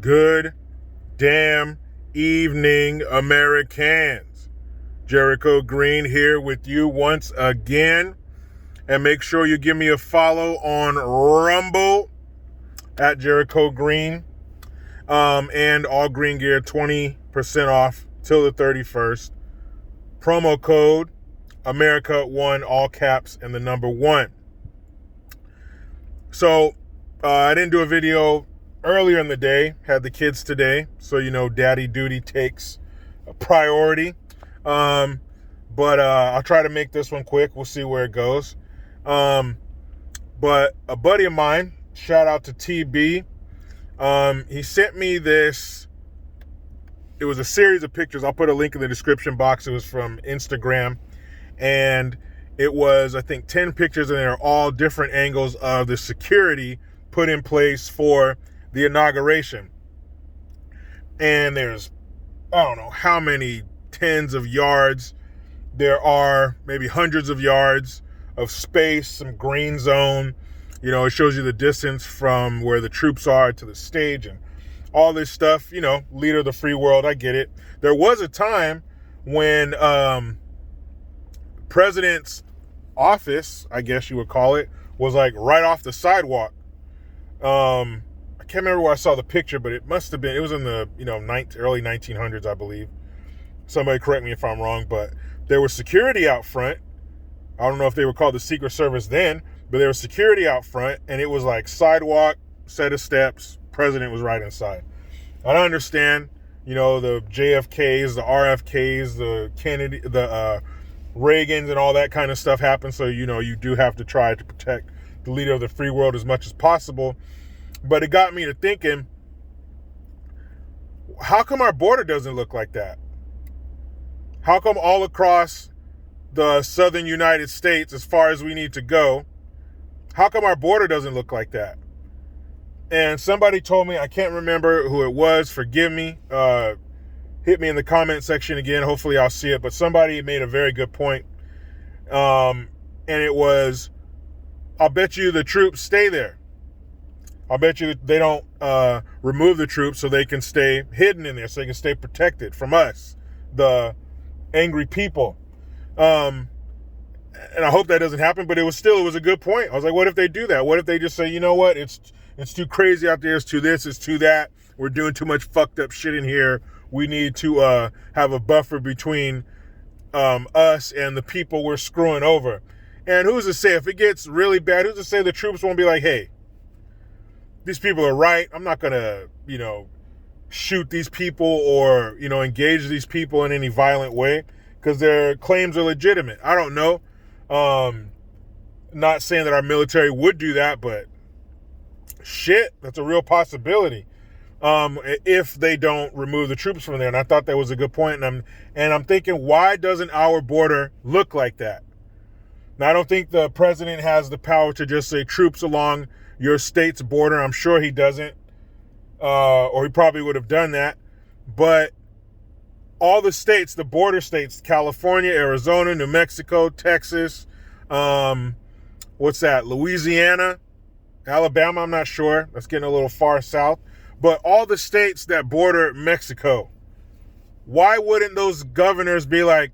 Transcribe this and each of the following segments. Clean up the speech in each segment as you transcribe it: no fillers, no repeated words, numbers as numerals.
Good damn evening, Americans. Jericho Green here with you once again. And make sure you give me a follow on Rumble at Jericho Green. And all green gear 20% off till the 31st. Promo code America1, all caps, and the number 1. So I didn't do a video earlier in the day, had the kids today, so daddy duty takes a priority. But I'll try to make this one quick. We'll see where it goes. But a buddy of mine, shout out to TB, he sent me this. It was a series of pictures. I'll put a link in the description box. It was from Instagram, and it was, I think, 10 pictures, and they're all different angles of the security put in place for the inauguration. And there's, I don't know how many tens of yards there are, maybe hundreds of yards of space, some green zone. It shows you the distance from where the troops are to the stage and all this stuff. Leader of the free world, I get it. There was a time when president's office, I guess you would call it, was like right off the sidewalk. I can't remember where I saw the picture, but it must have been, it was in the, early 1900s, I believe. Somebody correct me if I'm wrong, but there was security out front. I don't know if they were called the Secret Service then, but there was security out front, and it was like sidewalk, set of steps, president was right inside. I don't understand, the JFKs, the RFKs, the Kennedy, the Reagans, and all that kind of stuff happened. So, you do have to try to protect the leader of the free world as much as possible. But it got me to thinking, how come our border doesn't look like that? How come all across the southern United States, as far as we need to go, how come our border doesn't look like that? And somebody told me, I can't remember who it was, forgive me, hit me in the comment section again, hopefully I'll see it, but somebody made a very good point. And it was, I'll bet you the troops stay there. I'll bet you they don't remove the troops so they can stay hidden in there, so they can stay protected from us, the angry people. And I hope that doesn't happen, but it was a good point. I was like, what if they do that? What if they just say, you know what, it's too crazy out there, it's too this, it's too that, we're doing too much fucked up shit in here, we need to have a buffer between us and the people we're screwing over. And who's to say, if it gets really bad, who's to say the troops won't be like, hey, these people are right, I'm not gonna, shoot these people or, engage these people in any violent way, because their claims are legitimate. I don't know. Not saying that our military would do that, but shit, that's a real possibility. If they don't remove the troops from there. And I thought that was a good point. And I'm thinking, why doesn't our border look like that? Now, I don't think the president has the power to just say troops along your state's border. I'm sure he doesn't, or he probably would have done that. But all the states, the border states, California, Arizona, New Mexico, Texas, Louisiana, Alabama, I'm not sure. That's getting a little far south. But all the states that border Mexico, why wouldn't those governors be like,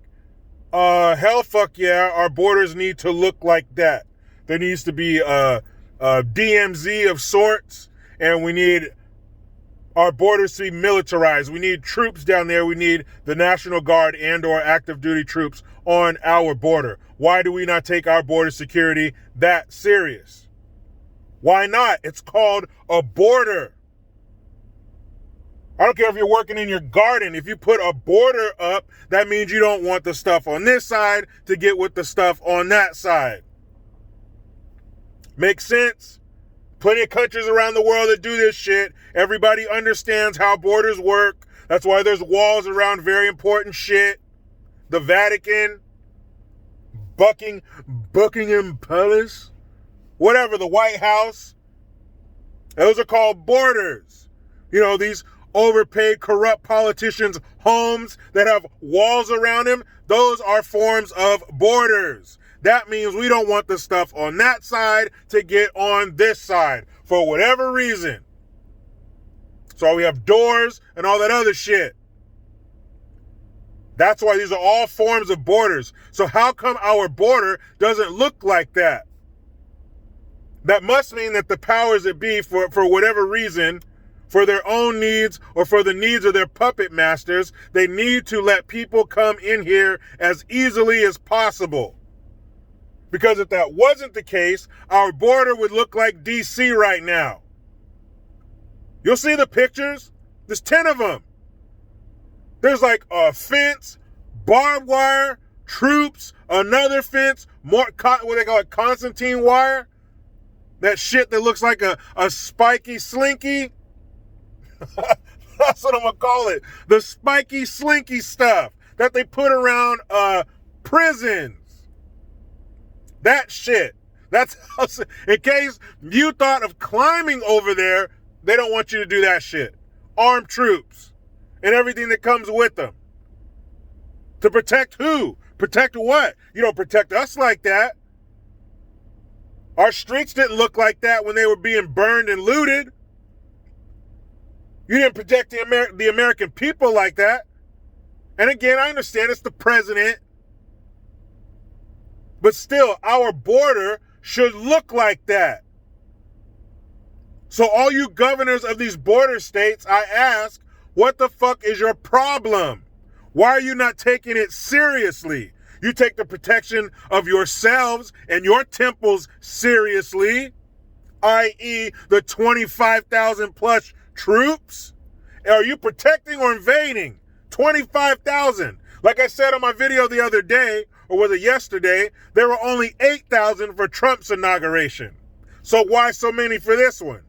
hell fuck yeah, our borders need to look like that. There needs to be a DMZ of sorts, and we need our borders to be militarized. We need troops down there. We need the National Guard and or active duty troops on our border. Why do we not take our border security that serious? Why not? It's called a border. I don't care if you're working in your garden. If you put a border up, that means you don't want the stuff on this side to get with the stuff on that side. Make sense? Plenty of countries around the world that do this shit. Everybody understands how borders work. That's why there's walls around very important shit. The Vatican, Buckingham Palace, whatever, the White House. Those are called borders. These overpaid, corrupt politicians' homes that have walls around them, those are forms of borders. That means we don't want the stuff on that side to get on this side for whatever reason. So we have doors and all that other shit. That's why these are all forms of borders. So how come our border doesn't look like that? That must mean that the powers that be, for whatever reason, for their own needs or for the needs of their puppet masters, they need to let people come in here as easily as possible. Because if that wasn't the case, our border would look like DC right now. You'll see the pictures. There's 10 of them. There's like a fence, barbed wire, troops, another fence, more, what they call it, Constantine wire. That shit that looks like a spiky slinky. That's what I'm going to call it. The spiky slinky stuff that they put around prisons. That shit. That's in case you thought of climbing over there, they don't want you to do that shit. Armed troops and everything that comes with them. To protect who? Protect what? You don't protect us like that. Our streets didn't look like that when they were being burned and looted. You didn't protect the American people like that. And again, I understand it's the president. But still, our border should look like that. So all you governors of these border states, I ask, what the fuck is your problem? Why are you not taking it seriously? You take the protection of yourselves and your temples seriously, i.e. the 25,000 plus troops. Are you protecting or invading? 25,000. Like I said on my video the other day, or was it yesterday, there were only 8,000 for Trump's inauguration. So why so many for this one?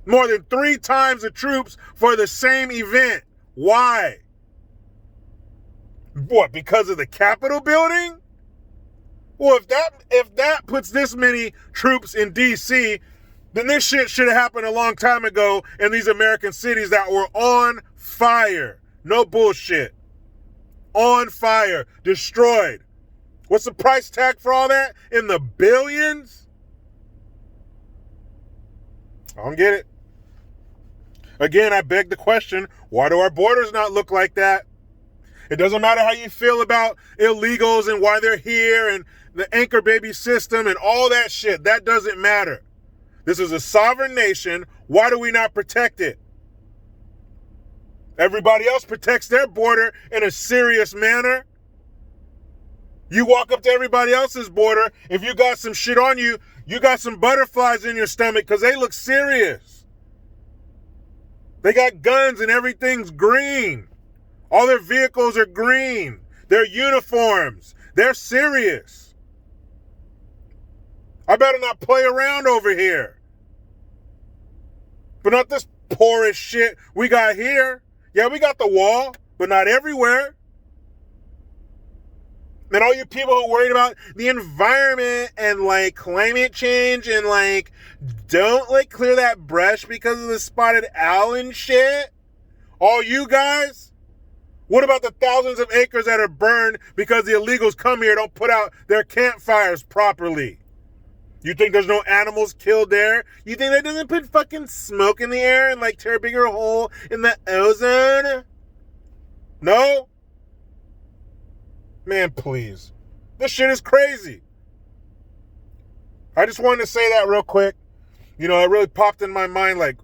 More than 3 times the troops for the same event. Why? What, because of the Capitol building? Well, if that puts this many troops in D.C., then this shit should have happened a long time ago in these American cities that were on fire. No bullshit. On fire. Destroyed. What's the price tag for all that? In the billions? I don't get it. Again, I beg the question, why do our borders not look like that? It doesn't matter how you feel about illegals and why they're here and the anchor baby system and all that shit. That doesn't matter. This is a sovereign nation. Why do we not protect it? Everybody else protects their border in a serious manner. You walk up to everybody else's border, if you got some shit on you, you got some butterflies in your stomach because they look serious. They got guns and everything's green. All their vehicles are green. Their uniforms. They're serious. I better not play around over here. But not this porous shit we got here. Yeah, we got the wall, but not everywhere. And all you people who are worried about the environment and like climate change and like don't like clear that brush because of the spotted owl and shit. All you guys. What about the thousands of acres that are burned because the illegals come here, don't put out their campfires properly? You think there's no animals killed there? You think that doesn't put fucking smoke in the air and like tear a bigger hole in the ozone? No? Man, please. This shit is crazy. I just wanted to say that real quick. You know, it really popped in my mind like,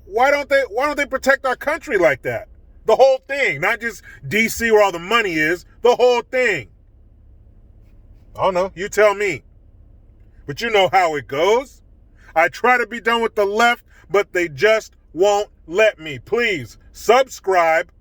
why don't they protect our country like that? The whole thing, not just DC where all the money is, the whole thing. I don't know, you tell me. But you know how it goes. I try to be done with the left, but they just won't let me. Please subscribe,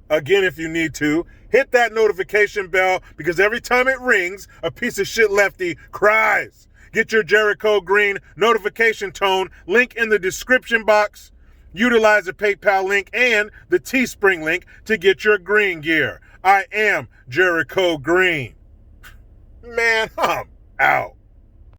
again if you need to. Hit that notification bell because every time it rings, a piece of shit lefty cries. Get your Jericho Green notification tone, link in the description box. Utilize the PayPal link and the Teespring link to get your green gear. I am Jericho Green. Man, I'm out.